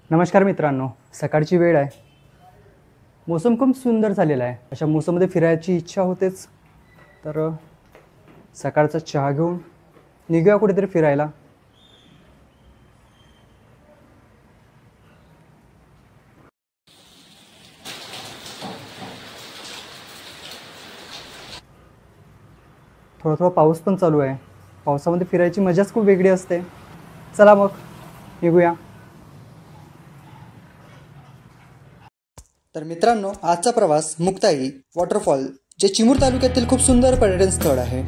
नमस्कार मित्रांनो, सकाळची वेळ आहे. मोसम खूप सुंदर झालेला आहे. अशा मोसममध्ये फिरायची इच्छा होतेच. तर सकाळचा चहा घेऊन निघूया कुठेतरी फिरायला. थोडा थोडा पाऊस पण चालू आहे. पावसामध्ये फिरायची मजाच खूप वेगळी असते. चला मग निघूया. तर मित्रांनो, आजचा प्रवास मुक्ताई वॉटरफॉल, जे चिमूर तालुक्यातील खूप सुंदर पर्यटन स्थळ आहे.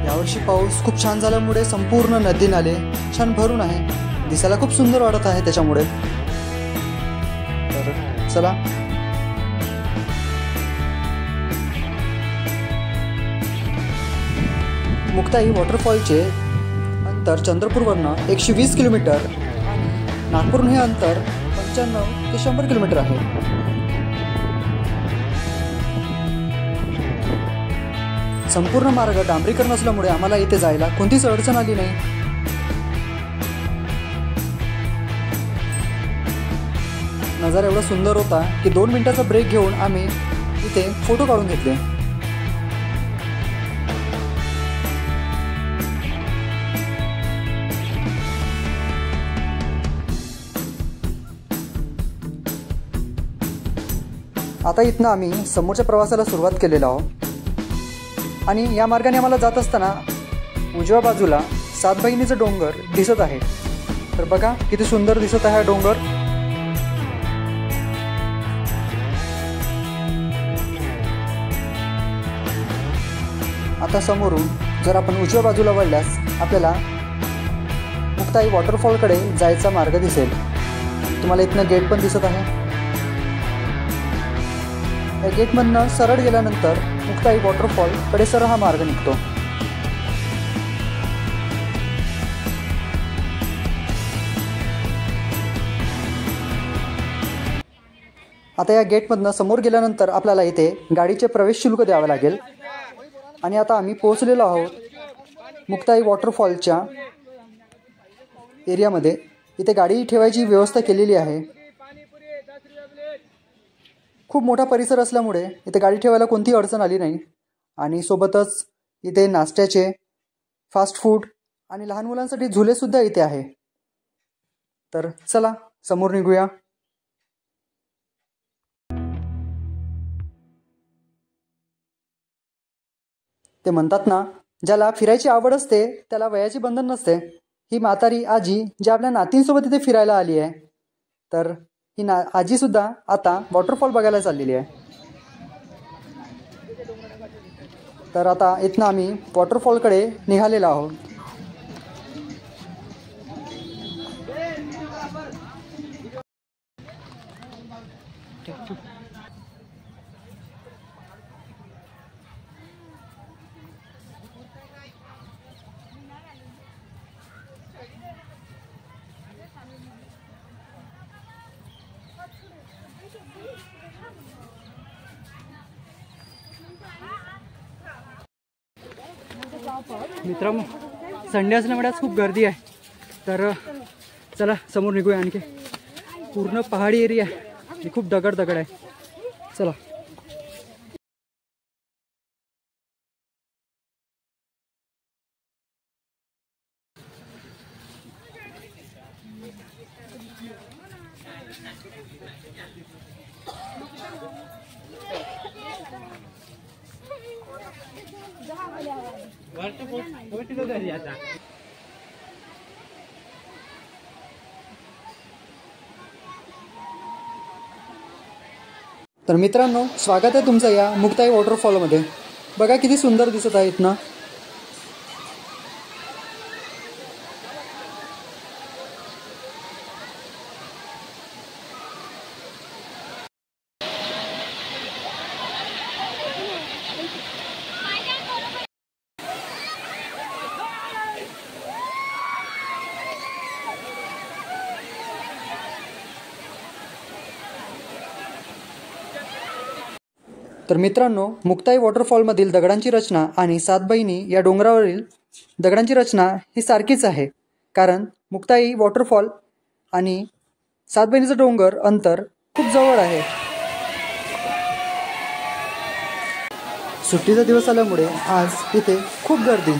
यावर्षी पाऊस खूप छान झाल्यामुळे संपूर्ण नदी नाले छान भरून आहे. दिसायला खूप सुंदर वाटत आहे त्याच्यामुळे. तर चला. मुक्ताई वॉटरफॉलचे अंतर चंद्रपूरवरनं 120 किलोमीटर आणि नागपूरहून हे अंतर 95 ते 100 किलोमीटर आहे. संपूर्ण मार्ग डांबरीकरण असल्यामुळे आम्हाला इथे जायला कोणतीच अडचण आली नाही. नजारा एवढा सुंदर होता की 2 मिनिटाचा ब्रेक घेऊन आम्ही इथे फोटो काढून घेतले. आता इथनं आम्ही समोरच्या प्रवासाला सुरुवात केलेला आहोत आणि या मार्गाने आम्हाला जात असताना उजव्या बाजूला सातबहिणीचं डोंगर दिसत आहे. तर बघा किती सुंदर दिसत आहे हा डोंगर. आता समोरून जर आपण उजव्या बाजूला वळल्यास आपल्याला मुक्ताई वॉटरफॉलकडे जायचा मार्ग दिसेल. तुम्हाला इथनं गेट पण दिसत आहे. या गेटमधनं सरळ गेल्यानंतर मुक्ताई वॉटरफॉलकडे सरळ हा मार्ग निघतो. आता या गेटमधनं समोर गेल्यानंतर आपल्याला इथे गाडीचे प्रवेश शुल्क द्यावे लागेल. आणि आता आम्ही पोहोचलेलो आहोत मुक्ताई वॉटरफॉलच्या एरियामध्ये. इथे गाडी ठेवायची व्यवस्था केलेली आहे. खूप मोठा परिसर असल्यामुळे इथे गाडी ठेवायला कोणतीही अडचण आली नाही. आणि सोबतच इथे नाश्त्याचे, फास्ट फूड आणि लहान मुलांसाठी झुलेसुद्धा इथे आहे. तर चला समोर निघूया. ते म्हणतात ना, ज्याला फिरायची आवड असते त्याला वयाची बंधन नसते. ही म्हातारी आजी जी आपल्या नातींसोबत इथे फिरायला आली आहे. तर ही आजीसुद्धा आता वॉटरफॉल बघायला चाललेली आहे. तर आता इथनं आम्ही वॉटरफॉलकडे निघालेलो आहोत. मित्रांनो, संडे असल्यामुळे आज खूप गर्दी आहे. तर चला समोर निघूया. आणखी पूर्ण पहाडी एरिया आहे. खूप दगड आहे. चला. तर मित्रांनो, स्वागत आहे तुमचं या मुक्ताई वॉटरफॉलमध्ये. बघा किती सुंदर दिसत आहे इथनं. तर मित्रांनो, मुक्ताई वॉटरफॉलमधील दगडांची रचना आणि सात बहिणी या डोंगरावरील दगडांची रचना ही सारखीच आहे. कारण मुक्ताई वॉटरफॉल आणि सात बहिणीचं डोंगर अंतर खूप जवळ आहे. सुट्टीचा दिवस आल्यामुळे आज इथे खूप गर्दी.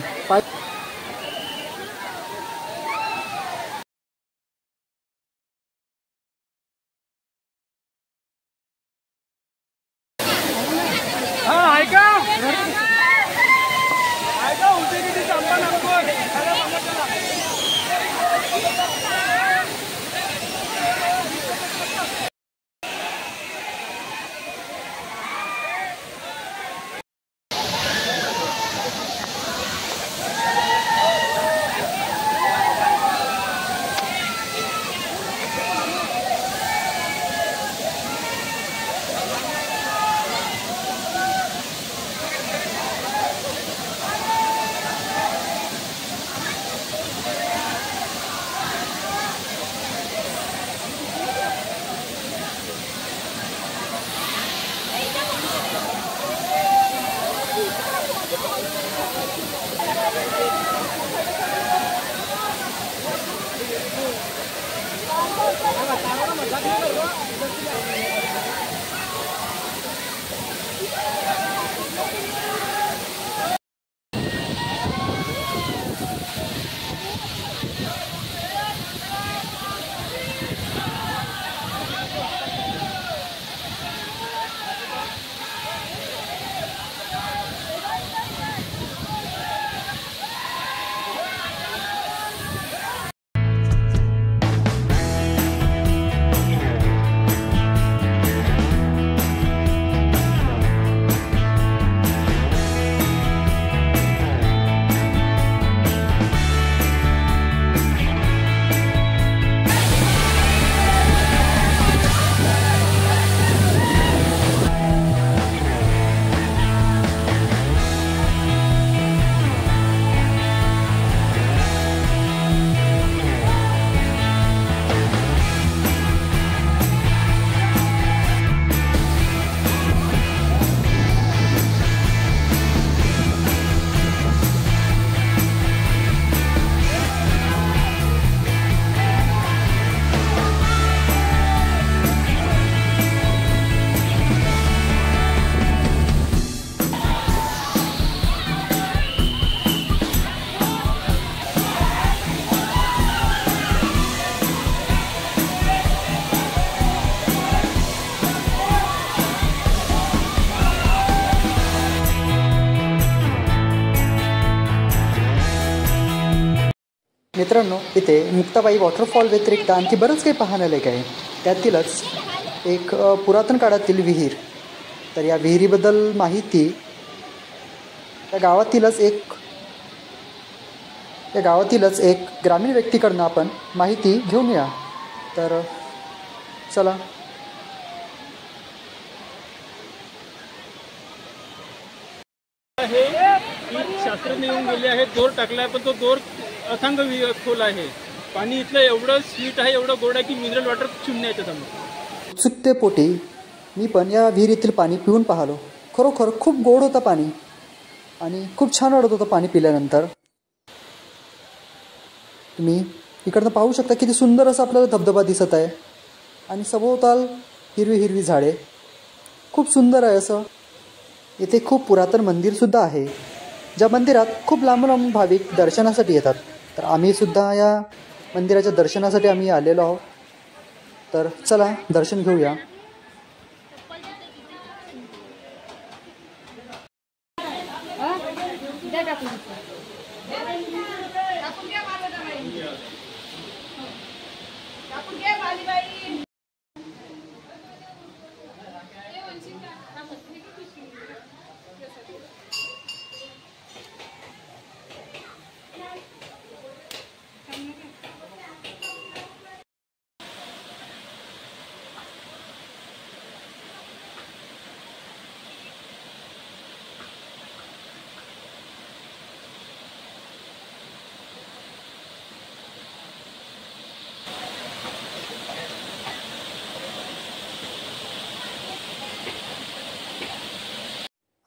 मित्रांनो, इथे मुक्ताबाई वॉटरफॉल व्यतिरिक्त आणखी बरंच काही पाहण्यालायक आहे. त्यातीलच एक पुरातन काळातील विहीर. तर या विहिरीबद्दल माहिती त्या गावातीलच एक ग्रामीण व्यक्तीकडनं आपण माहिती घेऊन या. तर चला. शास्त्रज्ञ येऊन गेले आहेत, दोर टाकला आहे, पण तो दोर अथांग खोल आहे. पाणी इथलं एवढं स्वीट आहे, एवढं गोड आहे की मिनरल वॉटर शून्य आहे त्याच्यामुळे. उत्सुकतेपोटी मी पण या विहिरीतील पाणी पिऊन पाहिलो. खरोखर खूप गोड होतं पाणी आणि खूप छान वाटत होतं पाणी पिल्यानंतर. तुम्ही इकडनं पाहू शकता किती सुंदर असं आपल्याला धबधबा दिसत आहे आणि सभोवताल हिरवी हिरवी झाडे. खूप सुंदर आहे असं. इथे खूप पुरातन मंदिरसुद्धा आहे, ज्या मंदिरात खूप लांबून भाविक दर्शनासाठी येतात. तर आम्हीसुद्धा या मंदिराच्या दर्शनासाठी आम्ही आलेलो आहोत. तर चला दर्शन घेऊया.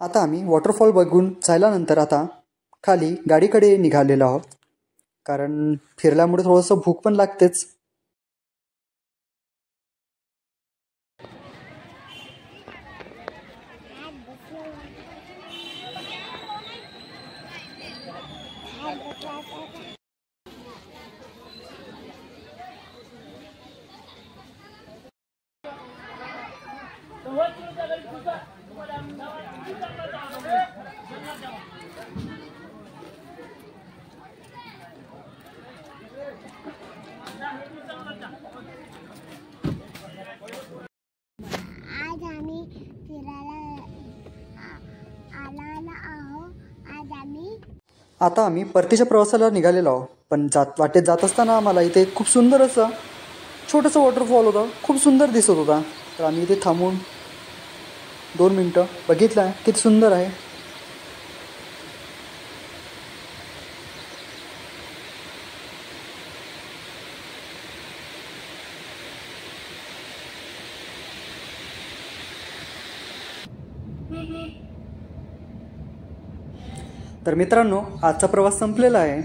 आता आम्ही वॉटरफॉल बघून झाल्यानंतर आता खाली गाडीकडे निघालेलो आहोत, कारण फिरल्यामुळे थोडंसं भूक पण लागतेच. आज आम्ही फिरायला आला आहोत. आज आम्ही आता आम्ही परतीच्या प्रवासाला निघालेलो आहोत, पण वाटेत जात असताना आम्हाला इथे खूप सुंदर असं छोटंसं वॉटरफॉल होतं, खूप सुंदर दिसत होता. तर आम्ही इथे थांबून 2 मिनटं बघितलं, किती सुंदर आहे. तर मित्रांनो, आजचा प्रवास संपलेला आहे.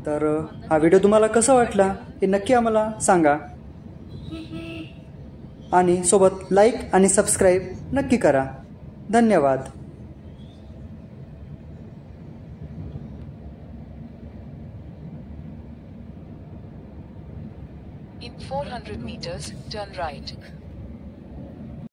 तर हा व्हिडिओ तुम्हाला कसा वाटला हे नक्की आम्हाला सांगा, आणि सोबत लाईक आणि सबस्क्राईब नक्की करा. धन्यवाद. In 400 meters, turn right.